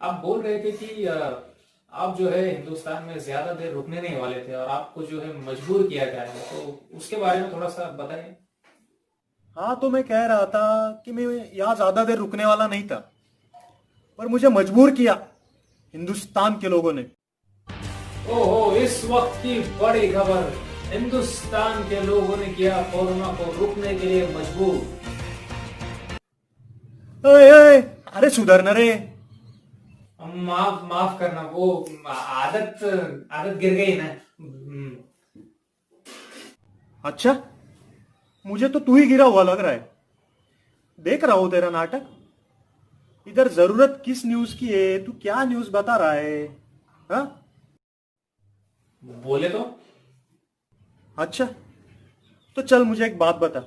आप बोल रहे थे कि आप जो है हिंदुस्तान में ज्यादा देर रुकने नहीं वाले थे और आपको जो है मजबूर किया गया है, तो उसके बारे में थोड़ा सा बताइए। हाँ, तो मैं कह रहा था कि मैं यहाँ ज्यादा देर रुकने वाला नहीं था, पर मुझे मजबूर किया हिंदुस्तान के लोगों ने। ओहो, इस वक्त की बड़ी खबर। हिंदुस्तान के लोगों ने किया कोरोना को रुकने के लिए मजबूर। अरे अरे, अरे सुधर न रे। माफ माफ करना, वो आदत आदत गिर गई ना। अच्छा, मुझे तो तू ही गिरा हुआ लग रहा है। देख रहा हूं तेरा नाटक। इधर जरूरत किस न्यूज की है? तू क्या न्यूज बता रहा है? हाँ? बोले तो। अच्छा, तो चल मुझे एक बात बता।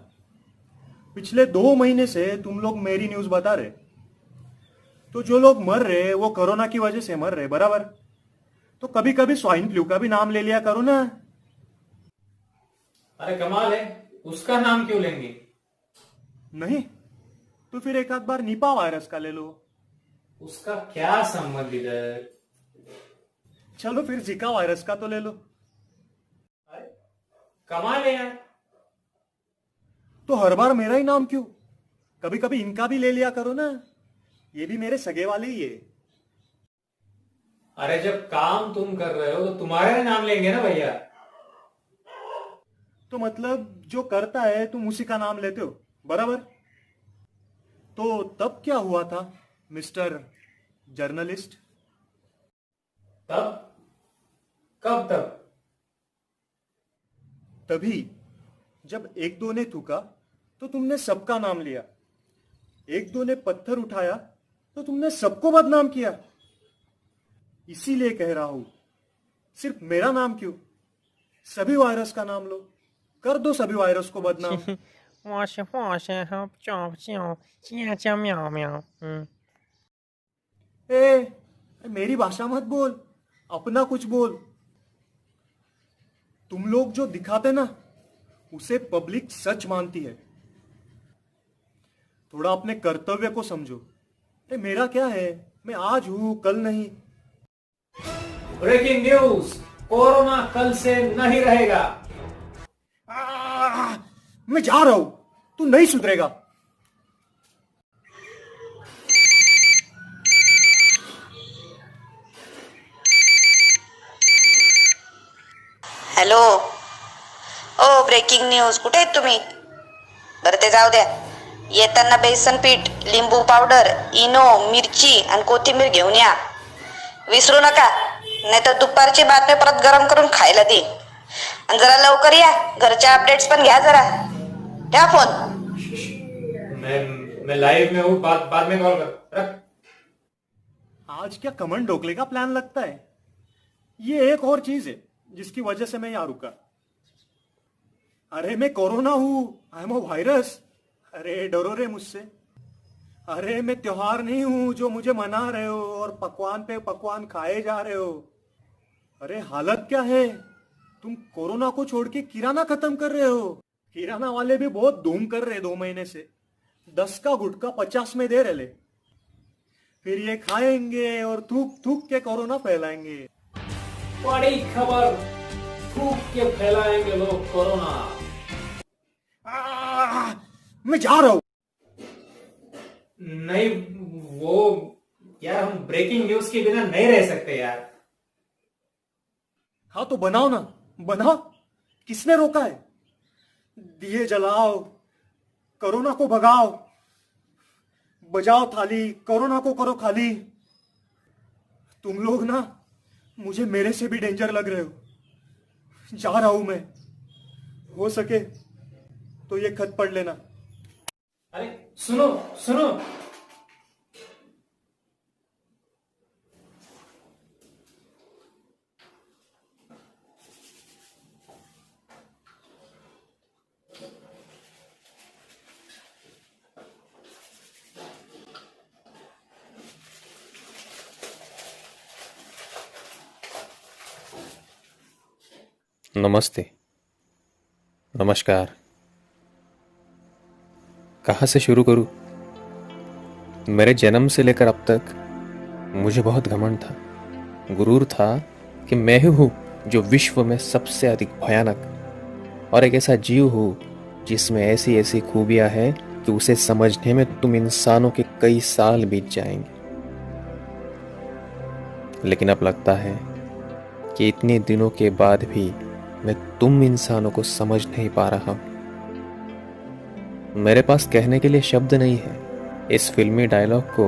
पिछले 2 महीने से तुम लोग मेरी न्यूज बता रहे, तो जो लोग मर रहे वो कोरोना की वजह से मर रहे, बराबर? तो कभी कभी स्वाइन फ्लू का भी नाम ले लिया करो ना। अरे कमाल है, उसका नाम क्यों लेंगे? नहीं, तो फिर एक आध बार निपा वायरस का ले लो। उसका क्या संबंध इधर? चलो फिर जिका वायरस का तो ले लो। अरे कमाल है यार। तो हर बार मेरा ही नाम क्यों? कभी कभी इनका भी ले लिया करो ना। ये भी मेरे सगे वाले ही है। अरे जब काम तुम कर रहे हो तो तुम्हारा ही नाम लेंगे ना भैया। तो मतलब जो करता है तुम उसी का नाम लेते हो, बराबर? तो तब क्या हुआ था मिस्टर जर्नलिस्ट? तब? कब तब? तभी जब एक दो ने थूका तो तुमने सबका नाम लिया। एक दो ने पत्थर उठाया तो तुमने सबको बदनाम किया। इसीलिए कह रहा हूं, सिर्फ मेरा नाम क्यों, सभी वायरस का नाम लो। कर दो सभी वायरस को बदनाम। 我是化身好叫叫喵喵喵，ए, मेरी भाषा मत बोल, अपना कुछ बोल। तुम लोग जो दिखाते ना, उसे पब्लिक सच मानती है। थोड़ा अपने कर्तव्य को समझो। मेरा क्या है, मैं आज हूं कल नहीं। ब्रेकिंग न्यूज, कोरोना कल से नहीं रहेगा। मैं जा रहा हूं, तू नहीं सुधरेगा। हॅलो. ओ ब्रेकिंग न्यूज, कुठे आहेत तुम्ही? बरं ते जाऊ द्या. येताना बेसन पीठ, लिंबू पावडर, इनो, मिरची आणि कोथिंबीर घेऊन या. विसरू नका, नाही तर दुपारची बातमी परत गरम करून खायला दे. आणि जरा लवकर या, घरच्या अपडेट्स पण घ्या जरा. ठेवा फोन. मैं लाइव में हूँ, बाद में कॉल कर रख। आज क्या कमंड ढोकले का प्लान लगता है? ये एक और चीज है जिसकी वजह से मैं यहां रुका। अरे मैं कोरोना हूं, आई एम अ वायरस। अरे डरो रे मुझसे। अरे मैं त्योहार नहीं हूं जो मुझे मना रहे हो और पकवान पे पकवान खाए जा रहे हो। अरे हालत क्या है, तुम कोरोना को छोड़ के किराना खत्म कर रहे हो। किराना वाले भी बहुत धूम कर रहे 2 महीने से। 10 का गुटखा 50 में दे रहे। फिर ये खाएंगे और थूक थूक के कोरोना फैलाएंगे। बड़ी खबर, थूक के फैलाएंगे लोग कोरोना। मैं जा रहा हूं। नहीं, वो यार, हम ब्रेकिंग न्यूज के बिना नहीं रह सकते यार। हाँ तो बनाओ ना, बनाओ। किसने रोका है? दिए जलाओ, कोरोना को भगाओ। बजाओ थाली, कोरोना को करो खाली। तुम लोग ना मुझे मेरे से भी डेंजर लग रहे हो। जा रहा हूं मैं। हो सके तो ये खत पढ़ लेना। अरे सुनो सुनो। नमस्ते, नमस्कार। कहाँ से शुरू करूँ? मेरे जन्म से लेकर अब तक मुझे बहुत घमंड था, गुरूर था कि मैं ही हूँ जो विश्व में सबसे अधिक भयानक और एक ऐसा जीव हूँ जिसमें ऐसी ऐसी खूबियां हैं कि उसे समझने में तुम इंसानों के कई साल बीत जाएंगे। लेकिन अब लगता है कि इतने दिनों के बाद भी मैं तुम इंसानों को समझ नहीं पा रहा हूं। मेरे पास कहने के लिए शब्द नहीं है। इस फिल्मी डायलॉग को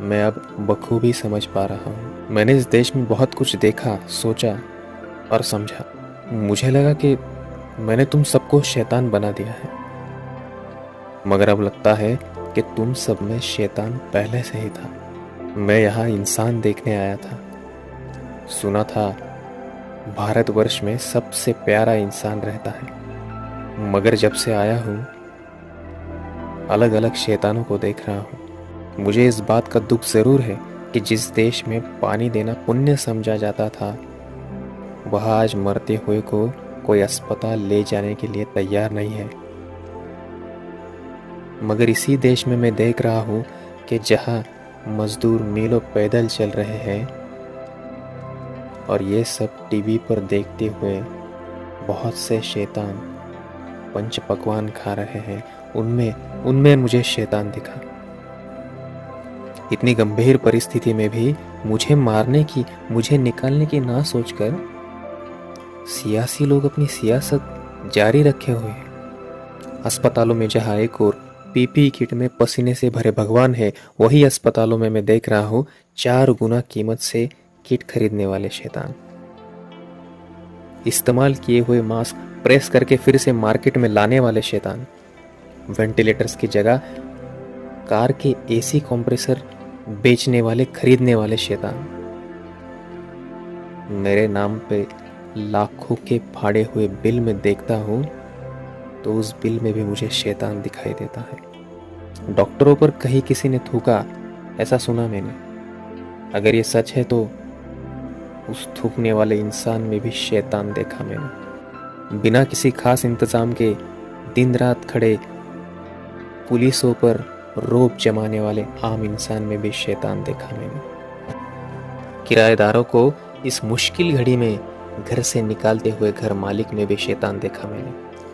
मैं अब बखूबी समझ पा रहा हूं। मैंने इस देश में बहुत कुछ देखा, सोचा और समझा। मुझे लगा कि मैंने तुम सबको शैतान बना दिया है, मगर अब लगता है कि तुम सब में शैतान पहले से ही था। मैं यहाँ इंसान देखने आया था। सुना था भारतवर्ष में सबसे प्यारा इंसान रहता है, मगर जब से आया हूँ अलग अलग शैतानों को देख रहा हूँ। मुझे इस बात का दुख जरूर है कि जिस देश में पानी देना पुण्य समझा जाता था, वह आज मरते हुए को कोई अस्पताल ले जाने के लिए तैयार नहीं है। मगर इसी देश में मैं देख रहा हूँ कि जहाँ मजदूर मीलों पैदल चल रहे हैं और ये सब टीवी पर देखते हुए बहुत से शैतान पंच पकवान खा रहे हैं, उनमें मुझे शैतान दिखा। इतनी गंभीर परिस्थिति में भी मुझे मारने की, मुझे निकालने की ना सोचकर सियासी लोग अपनी सियासत जारी रखे हुए हैं। अस्पतालों में जहां एक और पीपी किट में पसीने से भरे भगवान है, वही अस्पतालों में मैं देख रहा हूं 4 गुना कीमत से किट खरीदने वाले शैतान। इस्तेमाल किए हुए मास्क प्रेस करके फिर से मार्केट में लाने वाले शैतान। वेंटिलेटर्स की जगह कार के एसी कंप्रेसर बेचने वाले, खरीदने वाले शैतान। मेरे नाम पे लाखों के फाड़े हुए बिल में देखता हूं तो उस बिल में भी मुझे शैतान दिखाई देता है। डॉक्टरों पर कहीं किसी ने थूका, ऐसा सुना मैंने। अगर ये सच है तो उस थूकने वाले इंसान में भी शैतान देखा मैंने। बिना किसी खास इंतजाम के दिन रात खड़े पुलिसों पर रोब जमाने वाले आम इंसान में भी शैतान देखा मैंने। किराएदारों को इस मुश्किल घड़ी में घर से निकालते हुए घर मालिक में भी शैतान देखा मैंने।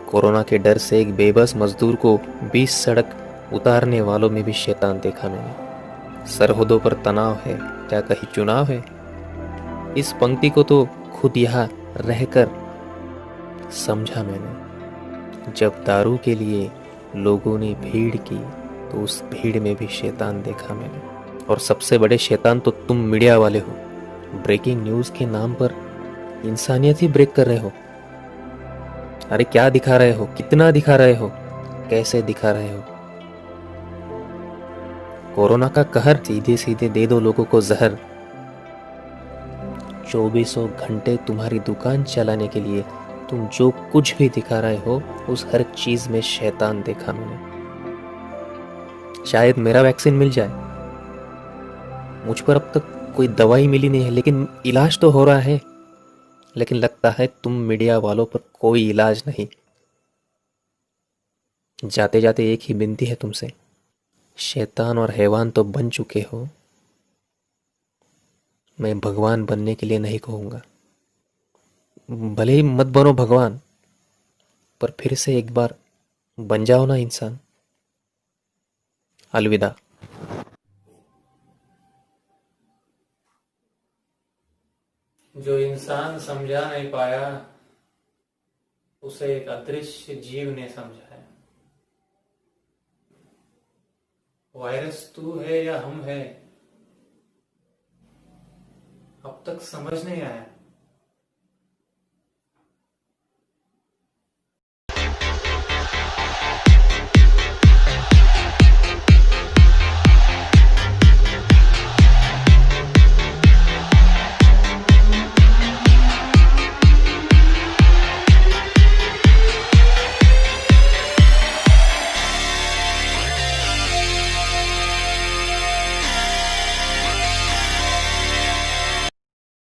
कोरोना के डर से एक बेबस मजदूर को 20 सड़क उतारने वालों में भी शैतान देखा मैंने। सरहदों पर तनाव है, क्या कहीं चुनाव है? इस पंक्ति को तो खुद यहाँ रहकर समझा मैंने। जब दारू के लिए लोगों ने भीड़ की तो उस भीड़ में भी शैतान देखा मैंने। और सबसे बड़े शैतान तो तुम मीडिया वाले हो। ब्रेकिंग न्यूज के नाम पर इंसानियत ही ब्रेक कर रहे हो। अरे क्या दिखा रहे हो, कितना दिखा रहे हो, कैसे दिखा रहे हो? कोरोना का कहर, सीधे सीधे दे दो लोगों को जहर। 2400 घंटे तुम्हारी दुकान चलाने के लिए तुम जो कुछ भी दिखा रहे हो, उस हर चीज में शैतान देखा मैंने। शायद मेरा वैक्सीन मिल जाए, मुझ पर अब तक कोई दवाई मिली नहीं है, लेकिन इलाज तो हो रहा है। लेकिन लगता है तुम मीडिया वालों पर कोई इलाज नहीं। जाते जाते एक ही विनती है तुमसे, शैतान और हैवान तो बन चुके हो, मैं भगवान बनने के लिए नहीं कहूंगा। भले ही मत बनो भगवान, पर फिर से एक बार बन जाओ ना इंसान। अलविदा। जो इंसान समझा नहीं पाया, उसे एक अदृश्य जीव ने समझा है। वायरस तू है या हम है, अब तक समझ नहीं आया।